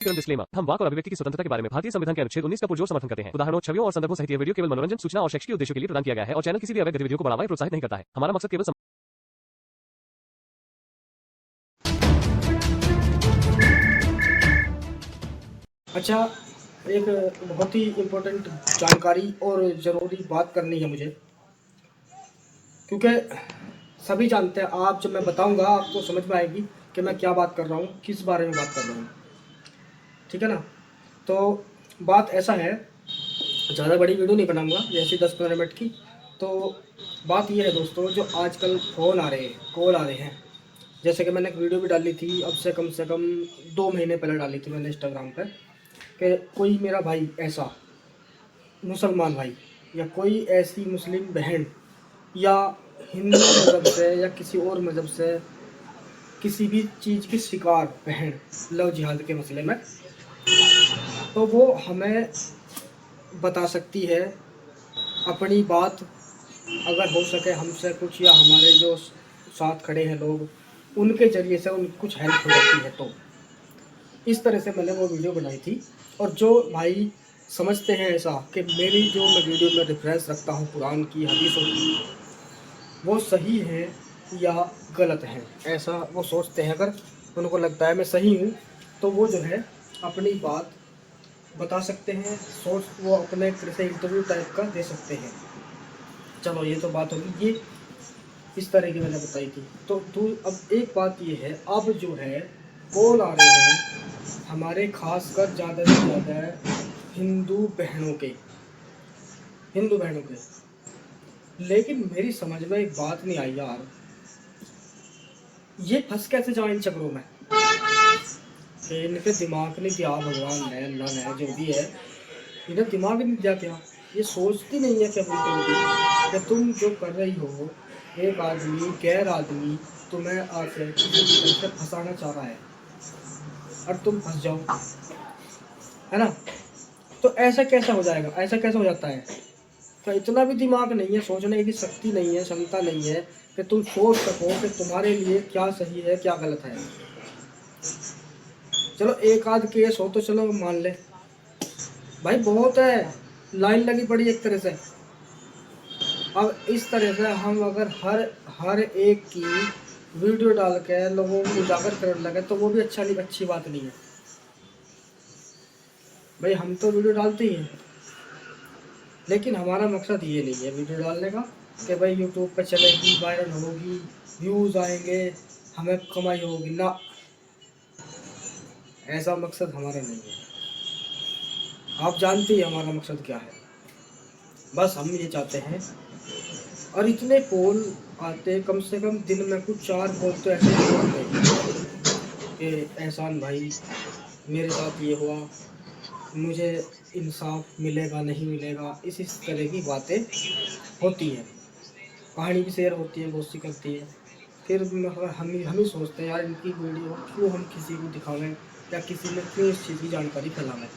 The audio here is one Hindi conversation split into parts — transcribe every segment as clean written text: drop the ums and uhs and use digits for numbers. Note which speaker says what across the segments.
Speaker 1: डिस्क्लेमर। हम वाक और अभिव्यक्ति की स्वतंत्रता के बारे में भारतीय संविधान के अनुच्छेद 19 का पुरजोर समर्थन करते हैं। उदाहरणों, छवियों और संदर्भों सहित यह वीडियो केवल मनोरंजन, सूचना और शैक्षिक उद्देश्यों के लिए प्रदान किया गया है और चैनल किसी भी अवैध गतिविधियों को बढ़ावा या प्रोत्साहित नहीं करता है। हमारा मकसद केवल
Speaker 2: अच्छा, एक बहुत ही इम्पोर्टेंट जानकारी और ज़रूरी बात करनी है मुझे, क्योंकि सभी जानते हैं। आप जब मैं बताऊंगा आपको समझ में आएगी कि मैं क्या बात कर रहा हूँ, किस बारे में बात कर रहा हूँ। ठीक है ना? तो बात ऐसा है, ज़्यादा बड़ी वीडियो नहीं बनाऊंगा, जैसे 10-15 मिनट की। तो बात ये है दोस्तों, जो आजकल फ़ोन आ रहे हैं, कॉल आ रहे हैं, जैसे कि मैंने एक वीडियो भी डाली थी, अब से कम 2 महीने पहले डाली थी मैंने इंस्टाग्राम पर, कि कोई मेरा भाई ऐसा मुसलमान भाई या कोई ऐसी मुस्लिम बहन या हिंदू मज़हब से या किसी और मज़हब से किसी भी चीज़ की शिकार बहन लव जिहाद के मसले में, तो वो हमें बता सकती है अपनी बात। अगर हो सके हमसे कुछ, या हमारे जो साथ खड़े हैं लोग, उनके ज़रिए से उनकी कुछ हेल्प हो जाती है। तो इस तरह से मैंने वो वीडियो बनाई थी। और जो भाई समझते हैं ऐसा कि मेरी जो मैं वीडियो में रेफरेंस रखता हूँ कुरान की, हदीसों की, वो सही है या गलत है, ऐसा वो सोचते हैं, अगर उनको लगता है मैं सही हूँ, तो वो जो है अपनी बात बता सकते हैं। सोच वो अपने तरह से इंटरव्यू टाइप का दे सकते हैं। चलो, ये तो बात होगी, ये इस तरह की मैंने बताई थी। तो अब एक बात ये है, अब जो है कॉल आ रहे हैं हमारे खासकर ज़्यादा से ज़्यादा हिंदू बहनों के, लेकिन मेरी समझ में एक बात नहीं आई यार, ये फंस कैसे जाए इन चक्रों में। कि इनके दिमाग नहीं दिया भगवान ने, अल्लाह ने, जो भी है, इन्हें दिमाग नहीं दिया क्या? ये सोचती नहीं है क्या बिल्कुल भी कि तुम जो कर रही हो, एक आदमी गैर आदमी तुम्हें आके किसी भी तरह से फंसाना चाह रहा है और तुम फंस जाओ, है ना? तो ऐसा कैसा हो जाएगा, ऐसा कैसा हो जाता है? तो इतना भी दिमाग नहीं है, सोचने की शक्ति नहीं है, क्षमता नहीं है कि तुम सोच सको कि तुम्हारे लिए क्या सही है क्या गलत है। चलो एक आध केस हो तो चलो मान ले भाई, बहुत है, लाइन लगी पड़ी एक तरह से। अब इस तरह से हम अगर हर एक की वीडियो डाल के लोगों को उजागर करने लगे तो वो भी अच्छी बात नहीं है भाई। हम तो वीडियो डालते ही हैं, लेकिन हमारा मकसद ये नहीं है वीडियो डालने का कि भाई यूट्यूब पे चलेगी, वायरल होगी, व्यूज़ आएंगे, हमें कमाई होगी ना। ऐसा मकसद हमारा नहीं है। आप जानते हैं हमारा मकसद क्या है। बस हम ये चाहते हैं, और इतने कॉल आते, कम से कम दिन में कुछ 4 कॉल तो ऐसे ही आते हैं कि एहसान भाई मेरे साथ ये हुआ, मुझे इंसाफ मिलेगा नहीं मिलेगा, इस तरह की बातें होती हैं। कहानी भी शेयर होती है, बहुत सी करती है। फिर हम ही सोचते हैं यार, इनकी वीडियो क्यों हम किसी को दिखावें, या किसी में क्यों इस चीज़ की जानकारी फैलावें।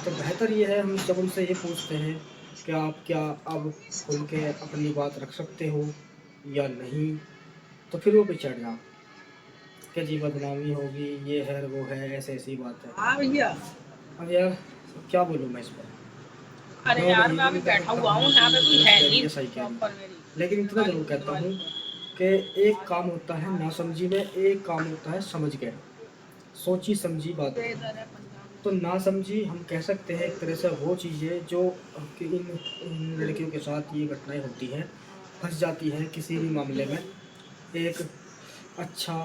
Speaker 2: तो बेहतर ये है, हम जब उनसे ये पूछते हैं कि आप क्या अब खुल के अपनी बात रख सकते हो या नहीं, तो फिर वो पिछड़ जाओ कि जी बदनामी होगी, ये है वो है, ऐसे ऐसी बात है। हाँ भैया, अब यार क्या बोलूँ मैं इस पर। अरे यार मैं अभी बैठा हुआ हूँ, यहाँ पे कोई है नहीं सही कह रही, लेकिन इतना जरूर कहता हूँ कि एक काम होता है नासमझी में, एक काम होता है समझ के, सोची समझी बात। तो ना समझी हम कह सकते हैं एक तरह से वो चीज़ें जो कि इन लड़कियों के साथ ये घटनाएं होती हैं, फंस जाती हैं किसी भी मामले में, एक अच्छा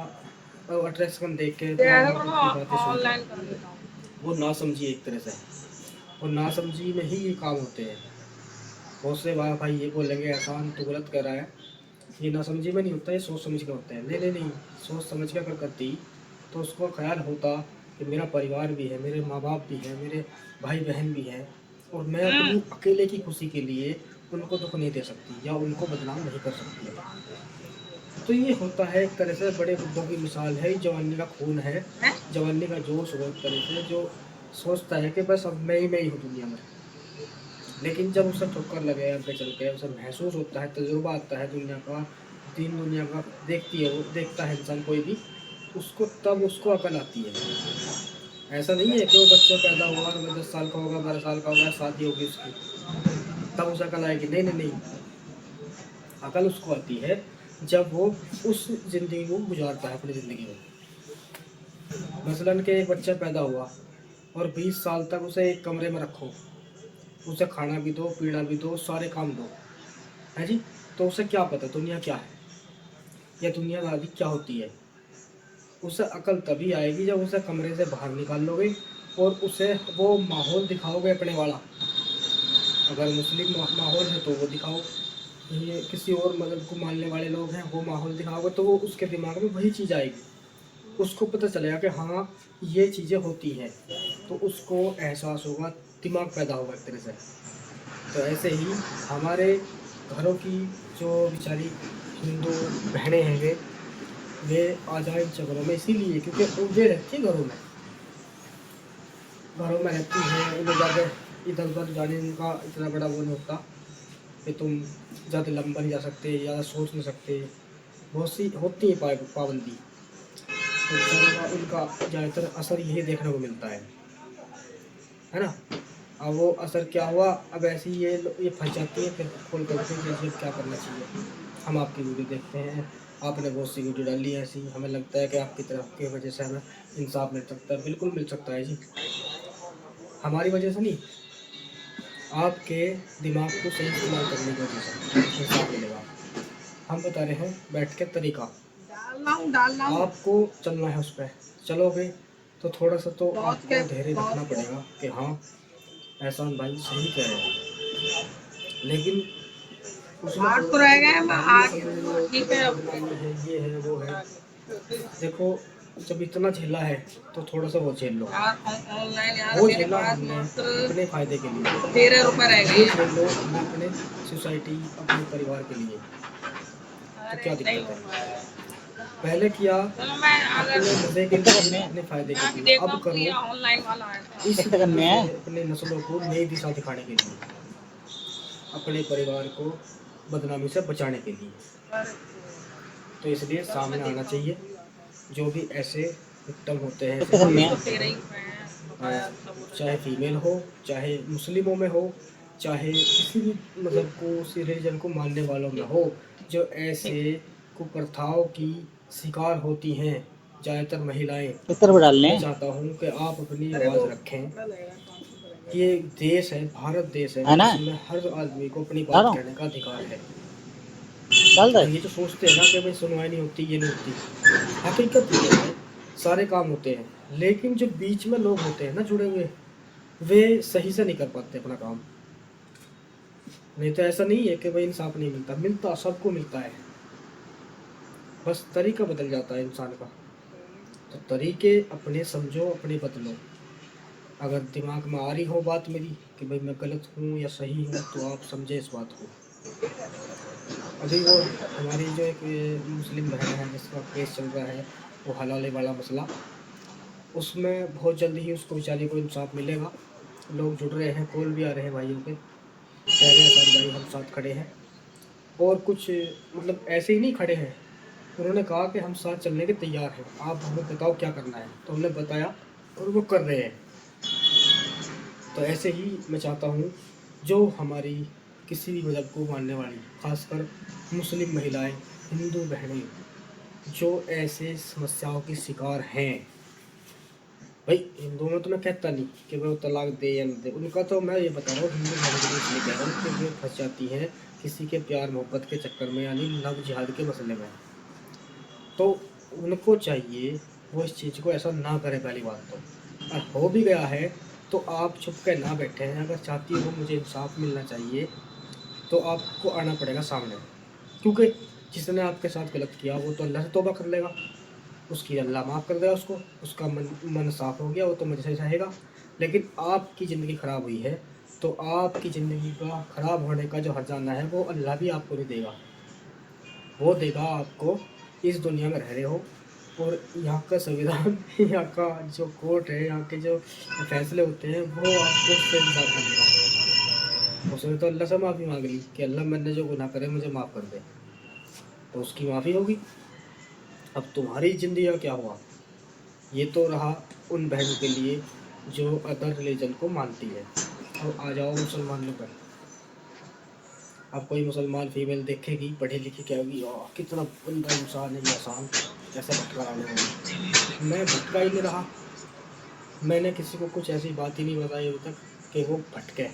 Speaker 2: अट्रैक्शन देख के बातें सुन, वो ना समझी एक तरह से, और ना समझी में ही ये काम होते हैं। बहुत से भाई ये बोलेंगे एहसान तो गलत कर रहा है, ये ना समझी में नहीं होता, ये सोच समझ के होता है। नहीं, सोच समझ के अगर करती तो उसको ख्याल होता कि मेरा परिवार भी है, मेरे माँ बाप भी है, मेरे भाई बहन भी है, और मैं अपनी अकेले की खुशी के लिए उनको दुख नहीं दे सकती या उनको बदनाम नहीं कर सकती। तो ये होता है एक तरह से बड़े बुड्ढों की मिसाल है, जवानी का खून है, जवानी का जोश हो एक तरह से, जो सोचता है कि बस अब मैं ही हूँ दुनिया में। लेकिन जब उसे ठोकर लगे आगे चल के, उसे महसूस होता है, तजुर्बा आता है दुनिया का, दीन दुनिया का देखता है इंसान कोई भी, उसको तब उसको अकल आती है। ऐसा नहीं है कि वो बच्चा पैदा हुआ और वो 10 साल का होगा, 12 साल का होगा, शादी होगी उसकी, तब उसे अकल आएगी। नहीं नहीं नहीं, अकल उसको आती है जब वो उस ज़िंदगी को गुजारता है अपनी ज़िंदगी में। मसलन कि एक बच्चा पैदा हुआ और 20 साल तक उसे एक कमरे में रखो, उसे खाना भी दो, पीना भी दो, सारे काम दो, है जी, तो उसे क्या पता दुनिया क्या है या दुनियादारी क्या होती है। उसे अकल तभी आएगी जब उसे कमरे से बाहर निकाल लोगे और उसे वो माहौल दिखाओगे अपने वाला। अगर मुस्लिम माहौल है तो वो दिखाओ, ये किसी और मदद को मानने वाले लोग हैं वो माहौल दिखाओगे तो वो उसके दिमाग में वही चीज़ आएगी, उसको पता चलेगा कि हाँ ये चीज़ें होती हैं, तो उसको एहसास होगा, दिमाग पैदा होगा एक तरह से। तो ऐसे ही हमारे घरों की जो बेचारी हिंदू बहनें हैं वे आ जाए इन चक्करों में इसीलिए क्योंकि वे रहती हैं घरों में रहती हैं, उन्हें ज़्यादा इधर उधर जाने का इतना बड़ा वो नहीं होता कि तुम ज़्यादा लंबा नहीं जा सकते, ज़्यादा सोच नहीं सकते, बहुत सी होती है पाबंदी। तो बेचारों का उनका ज़्यादातर असर यही देखने को मिलता है ना। अब वो असर क्या हुआ, अब ऐसी ये फंस जाती है, फिर खोल करते हैं कि ऐसे अब क्या करना चाहिए। हम आपकी वीडियो देखते हैं, आपने बहुत सी वीडियो डाली है ऐसी, हमें लगता है कि आपकी तरफ की वजह से हमें इंसाफ मिल सकता है। बिल्कुल मिल सकता है जी, हमारी वजह से नहीं, आपके दिमाग को सही इस्तेमाल करने की वजह से इंसाफ मिलेगा। हम बता रहे हैं बैठ के तरीका, आपको चलना है उस पर, चलोगे तो थोड़ा सा तो आपको धैर्य रखना पड़ेगा कि हाँ एहसान भाई सही कह रहे हैं, लेकिन उसमें तो रह गए है, ये है वो है। देखो जब इतना झेला है तो थोड़ा सा वो झेल लो, वो झेला हमने अपने फायदे के लिए, 13 रुपए रह गए, ये झेल लो हमने अपने सोसाइटी अपने परिवार के लिए, तो क्या दिक्कत है। पहले किया अपने मजे के लिए, अपने फायदे के लिए, अब करो इस अपने नस्लों को नई दिशा दिखाने के लिए, अपने परिवार को बदनामी से बचाने के लिए। तो इसलिए सामने आना चाहिए जो भी ऐसे विक्टिम होते हैं, चाहे फीमेल हो, चाहे मुस्लिमों में हो, चाहे किसी भी मज़हब को, उसी रिलीजन को मानने वालों में हो, जो ऐसे कुप्रथाओं की शिकार होती हैं, ज़्यादातर महिलाएं। मैं चाहता हूँ कि आप अपनी आवाज़ रखें। ये देश है, भारत देश है, जिसमें हर आदमी को अपनी बात कहने का अधिकार है। ये जो सोचते हैं ना कि भाई सुनवाई नहीं होती, ये नहीं होती, हकीकत ये है सारे काम होते हैं, लेकिन जो बीच में लोग होते हैं ना जुड़े हुए, वे सही से नहीं कर पाते अपना काम। नहीं तो ऐसा नहीं है कि भाई इंसाफ नहीं मिलता, मिलता सबको मिलता है, बस तरीका बदल जाता है इंसान का। तो तरीके अपने समझो, अपने बदलो। अगर दिमाग में आ रही हो बात मेरी कि भाई मैं गलत हूँ या सही हूँ, तो आप समझे इस बात को। अभी वो हमारी जो एक मुस्लिम बहन है जिसका केस चल रहा है, वो हलाले वाला मसला, उसमें बहुत जल्दी ही उसको बेचारी को इंसाफ मिलेगा। लोग जुड़ रहे हैं, कॉल भी आ रहे हैं भाइयों के, कह रहे हैं साथ भाई हम साथ खड़े हैं, और कुछ मतलब ऐसे ही नहीं खड़े हैं, उन्होंने कहा कि हम साथ चलने के तैयार हैं, आप हमें बताओ क्या करना है, तो हमने बताया और वो कर रहे हैं। तो ऐसे ही मैं चाहता हूँ जो हमारी किसी भी मज़हब को मानने वाली, खासकर मुस्लिम महिलाएं, हिंदू बहनें जो ऐसे समस्याओं की शिकार हैं, भाई हिंदुओं में तो मैं कहता नहीं कि वो तलाक दे या न दे, उनका तो मैं ये बता रहा हूँ, हिंदू बहनों के लिए इसलिए कह रहा हूँ कि वे फंस जाती हैं किसी के प्यार मोहब्बत के चक्कर में, यानी लव जिहाद के मसले में। तो उनको चाहिए वो इस चीज़ को ऐसा ना करें पहली बात तो, और हो भी गया है तो आप छुप के ना बैठे हैं। अगर चाहती हो मुझे इंसाफ मिलना चाहिए तो आपको आना पड़ेगा सामने, क्योंकि जिसने आपके साथ गलत किया वो तो अल्लाह से तौबा कर लेगा, उसकी अल्लाह माफ़ कर देगा उसको, उसका मन साफ़ हो गया, वो तो मुझे से सहेगा। लेकिन आपकी ज़िंदगी ख़राब हुई है तो आपकी ज़िंदगी का ख़राब होने का जो हर्जाना है वो अल्लाह भी आपको नहीं देगा, वो देगा आपको इस दुनिया में रह रहे हो। और यहाँ का संविधान यहाँ का जो कोर्ट है, यहाँ के जो फैसले होते हैं वो आपको उससे इंसाफ मिलेगा। उसने तो अल्लाह से माफ़ी मांग ली कि अल्लाह मैंने जो गुनाह करे मुझे माफ़ कर दे, तो उसकी माफ़ी होगी। अब तुम्हारी ज़िंदगी का क्या हुआ, ये तो रहा उन बहनों के लिए जो अदर रिलीजन को मानती है। अब आ जाओ मुसलमानों पर। अब कोई मुसलमान फीमेल देखेगी पढ़ी लिखी क्या होगी, कितना बंदा इंसान है ये आसान, कैसे भटका डाले होंगे। मैं भटका ही नहीं रहा, मैंने किसी को कुछ ऐसी बात ही नहीं बताई अभी तक कि वो भटके,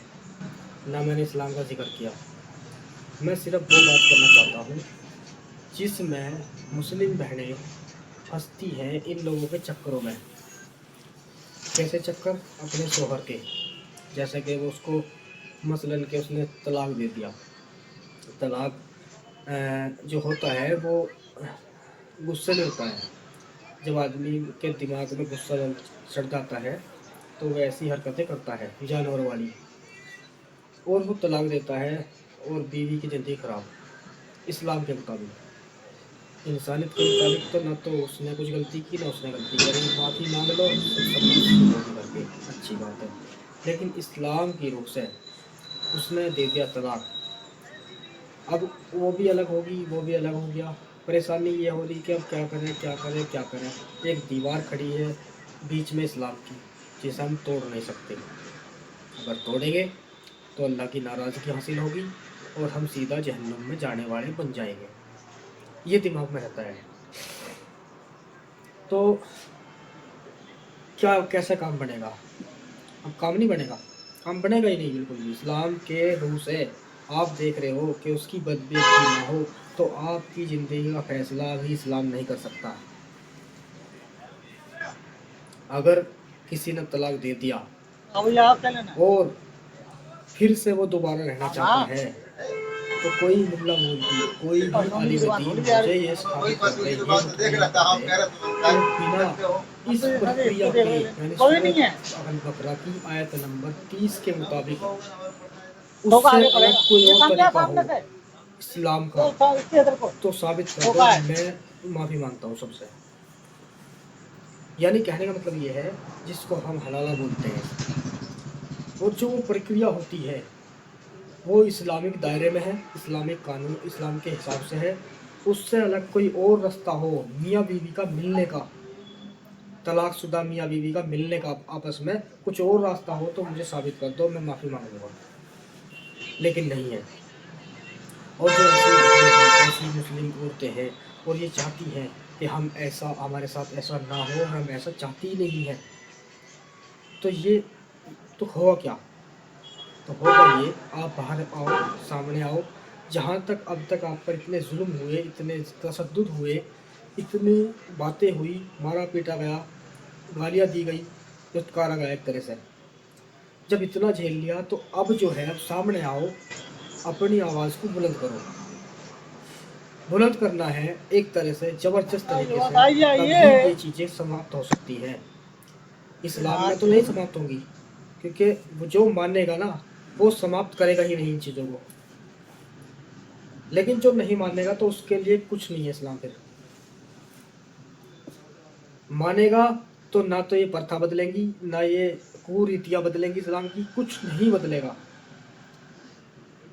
Speaker 2: ना मैंने इस्लाम का जिक्र किया। मैं सिर्फ वो बात करना चाहता हूँ जिसमें मुस्लिम बहनें फंसती हैं इन लोगों के चक्करों में। कैसे चक्कर? अपने शोहर के, जैसे कि वो उसको मसलन के उसने तलाक दे दिया। तलाक जो होता है वो गुस्से में होता है। जब आदमी के दिमाग में गुस्सा चढ़ जाता है तो वह ऐसी हरकतें करता है जानवर वाली, और वो तलाक देता है और बीवी की ज़िंदगी खराब। इस्लाम के मुताबिक, इंसानियत के मुताबिक तो ना तो उसने कुछ गलती की ना उसने गलती करी, माफ़ी मांग लो सब करके अच्छी बात है। लेकिन इस्लाम की रूह से उसने दे दिया तलाक, अब वो भी अलग होगी वो भी अलग हो गया। परेशानी ये हो रही कि अब क्या करें क्या करें क्या करें। एक दीवार खड़ी है बीच में इस्लाम की, जिसे हम तोड़ नहीं सकते। अगर तोड़ेंगे तो अल्लाह की नाराज़गी हासिल होगी और हम सीधा जहन्नुम में जाने वाले बन जाएंगे। ये दिमाग में रहता है। तो क्या कैसे काम बनेगा? अब काम नहीं बनेगा, काम बनेगा ही नहीं बिल्कुल भी। इस्लाम के रूह से आप देख रहे हो कि उसकी बदबीती ना हो तो आपकी ज़िंदगी का फैसला भी इस्लाम नहीं कर सकता। अगर किसी ने तलाक दे दिया और फिर से वो दोबारा रहना चाहता है तो कोई मुल्ला मौलवी कोई भी आलिम दीन मुझे ये साबित कर दे, ये मुतय्यन कर दे कि बिना इस प्रक्रिया के, यानी सूरह बकरा की आयत नंबर 30 के मुताबिक उससे अलग कोई और तरीका हो इस्लाम का, तो साबित कर दो, मैं माफ़ी मांगता हूँ सबसे। यानी कहने का मतलब ये है जिसको हम हलाला बोलते हैं, वो जो प्रक्रिया होती है वो इस्लामिक दायरे में है, इस्लामिक कानून इस्लाम के हिसाब से है। उससे अलग कोई और रास्ता हो मियाँ बीवी का मिलने का, तलाकशुदा मियाँ बीवी का मिलने का, आपस में कुछ और रास्ता हो तो मुझे साबित कर दो, मैं माफ़ी मांग लूँगा। लेकिन नहीं है। और जो ऐसी बहनें हैं, ऐसी मुस्लिम औरतें हैं और ये चाहती हैं कि हम ऐसा, हमारे साथ ऐसा ना हो, हम ऐसा चाहती ही नहीं है, तो ये तो होगा क्या? तो होगा ये, आप बाहर आओ, सामने आओ। जहाँ तक अब तक आप पर इतने जुल्म हुए, इतने तशद्दुद हुए, इतनी बातें हुई, मारा पीटा गया, गालियाँ दी गई, लुत्कारा गया एक तरह से, जब इतना झेल लिया तो अब जो है अब सामने आओ, अपनी आवाज़ को बुलंद करो। बुलंद करना है एक तरह से ज़बरदस्त तरीके से, तभी ये चीज़ें समाप्त हो सकती हैं। इस्लाम में तो नहीं समाप्त होंगी, क्योंकि वो जो मानेगा ना वो समाप्त करेगा ही नहीं इन चीज़ों को। लेकिन जो नहीं मानेगा तो उसके लिए कुछ नहीं है इस्लाम। फिर मानेगा तो ना तो ये प्रथा बदलेंगी, ना ये कुरीतियाँ बदलेंगी, इस्लाम की कुछ नहीं बदलेगा।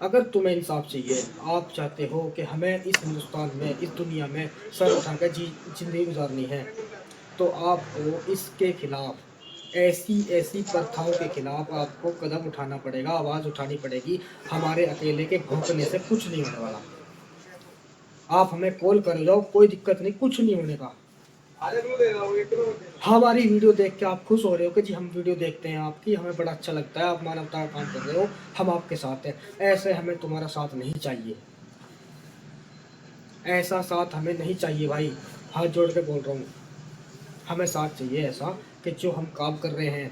Speaker 2: अगर तुम्हें इंसाफ चाहिए, आप चाहते हो कि हमें इस हिंदुस्तान में, इस दुनिया में सर उठा कर जिंदगी गुजारनी है, तो आपको इसके खिलाफ, ऐसी ऐसी प्रथाओं के खिलाफ आपको कदम उठाना पड़ेगा, आवाज़ उठानी पड़ेगी। हमारे अकेले के भौंकने से कुछ नहीं होने वाला। आप हमें कॉल कर जाओ, कोई दिक्कत नहीं, कुछ नहीं होने का। हमारी वीडियो देख के आप खुश हो रहे हो कि जी हम वीडियो देखते हैं आपकी, हमें बड़ा अच्छा लगता है, आप मानवता का काम कर रहे हो, हम आपके साथ हैं। ऐसे हमें तुम्हारा साथ नहीं चाहिए, ऐसा साथ हमें नहीं चाहिए भाई, हाथ जोड़ के बोल रहा हूँ। हमें साथ चाहिए ऐसा कि जो हम काम कर रहे हैं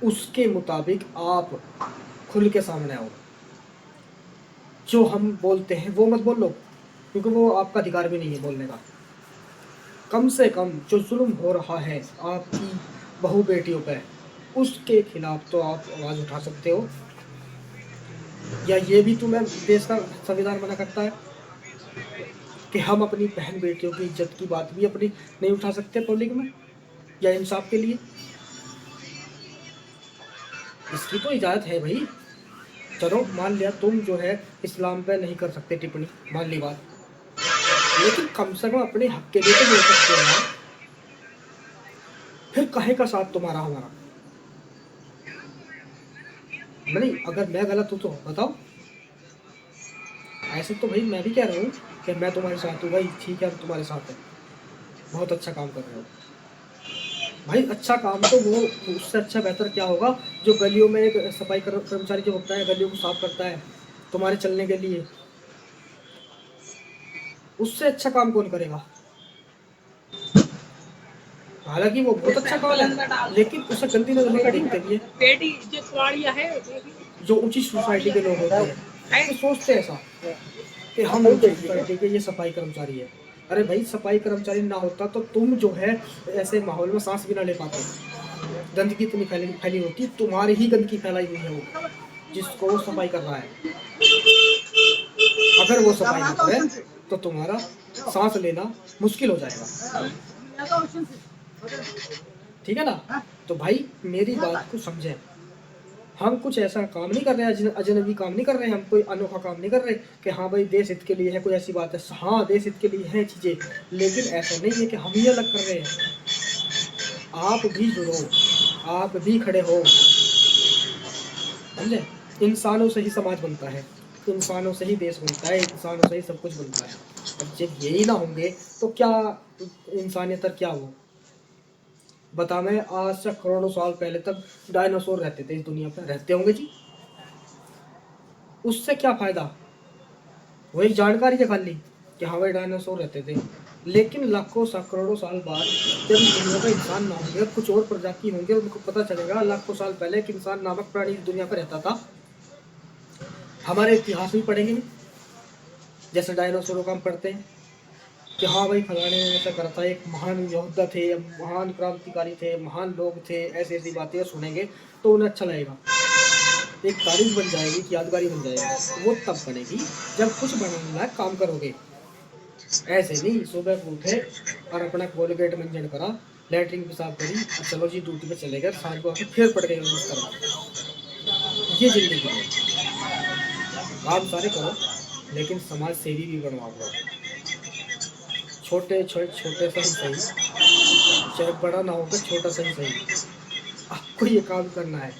Speaker 2: उसके मुताबिक आप खुल के सामने आओ। जो हम बोलते हैं वो मत बोलो, क्योंकि वो आपका अधिकार भी नहीं है बोलने का। कम से कम जो जुल्म हो रहा है आपकी बहू बेटियों पर, उसके खिलाफ तो आप आवाज़ उठा सकते हो। या ये भी तुम्हें देश का संविधान मना करता है कि हम अपनी बहन बेटियों की इज्जत की बात भी अपनी नहीं उठा सकते पब्लिक में, या इंसाफ के लिए? इसकी तो इजाज़त है भाई। चलो मान लिया तुम जो है इस्लाम पे नहीं कर सकते टिप्पणी, मान ली बात, लेकिन कम से कम अपने हक के लिए तो बोल सकते हो यार। काहे का साथ तुम्हारा हमारा? नहीं, अगर मैं गलत हूँ तो बताओ। ऐसे तो भाई मैं भी कह रहा हूँ कि मैं तुम्हारे साथ हूँ भाई, ठीक है, हम तुम्हारे साथ है, बहुत अच्छा काम कर रहे हो भाई। अच्छा काम तो वो, उससे अच्छा बेहतर क्या होगा जो गलियों में एक सफाई कर्मचारी जो होता है, गलियों को साफ करता है तुम्हारे चलने के लिए, उससे अच्छा काम कौन करेगा? हालांकि वो बहुत अच्छा काम है, लेकिन उसे गंदी नजर से देखते भी है। जो ऊंची सोसाइटी के लोग होते हैं वो सोचते हैं ऐसा कि हम ऊंची सोसाइटी के, ये सफाई कर्मचारी है। अरे भाई, सफाई कर्मचारी ना होता तो तुम जो है ऐसे माहौल में सांस भी ना ले पाते। गंदगी इतनी फैली फैली होती, तुम्हारी ही गंदगी फैलाई हुई है वो, जिसको वो सफाई कर रहा है। अगर वो सफाई ना करे तो तुम्हारा सांस लेना मुश्किल हो जाएगा। ठीक है ना? तो भाई मेरी बात को समझे। हम कुछ ऐसा काम नहीं कर रहे हैं, अजनबी काम नहीं कर रहे हैं, हम कोई अनोखा काम नहीं कर रहे कि हाँ भाई देश हित के लिए है, कोई ऐसी बात है। हाँ, देश हित के लिए है चीजें, लेकिन ऐसा नहीं है कि हम ही अलग कर रहे हैं। आप भी जुड़ो, आप भी खड़े हो, समझे? इंसानों से ही समाज बनता है, इंसानों से ही देश बनता है, इंसानों से ही सब कुछ बनता है। अब जब यही ना होंगे तो क्या इंसानियत क्या हो? बता, मैं आज से करोड़ों साल पहले तक डायनासोर रहते थे इस दुनिया पर, रहते होंगे जी, उससे क्या फायदा? वही जानकारी दिखा ली कि हाँ भाई डायनासोर रहते थे, लेकिन लाखों करोड़ों साल बाद जब इस दुनिया पर इंसान ना होंगे, कुछ और प्रजाति होंगे, उनको पता चलेगा लाखों साल पहले एक इंसान नामक प्राणी इस दुनिया पर रहता था। हमारे इतिहास में पढ़ेंगे जैसे डायनासोरों का हम पढ़ते हैं कि हाँ भाई फलाने ने ऐसा करा था, एक महान योद्धा थे, महान क्रांतिकारी थे, महान लोग थे, ऐसी ऐसी बातें सुनेंगे तो उन्हें अच्छा लगेगा, एक तारीख बन जाएगी, एक यादगारी बन जाएगी। वो तब बनेगी जब कुछ बनाने लायक काम करोगे। ऐसे नहीं सुबह को उठे और अपना कोलगेट मंजन करा, लैटरिन पेशाब करी और चलो जी ड्यूटी पे चले गए, शाम को आके फिर पड़ गए बिस्तर में। ये जिंदगी है। काम सारे करो लेकिन समाज सेवी भी बनवाओ लोग। छोटे छोटे छोटे से ही सही, चाहे बड़ा ना होकर छोटा सा ही सही, आपको ये काम करना है।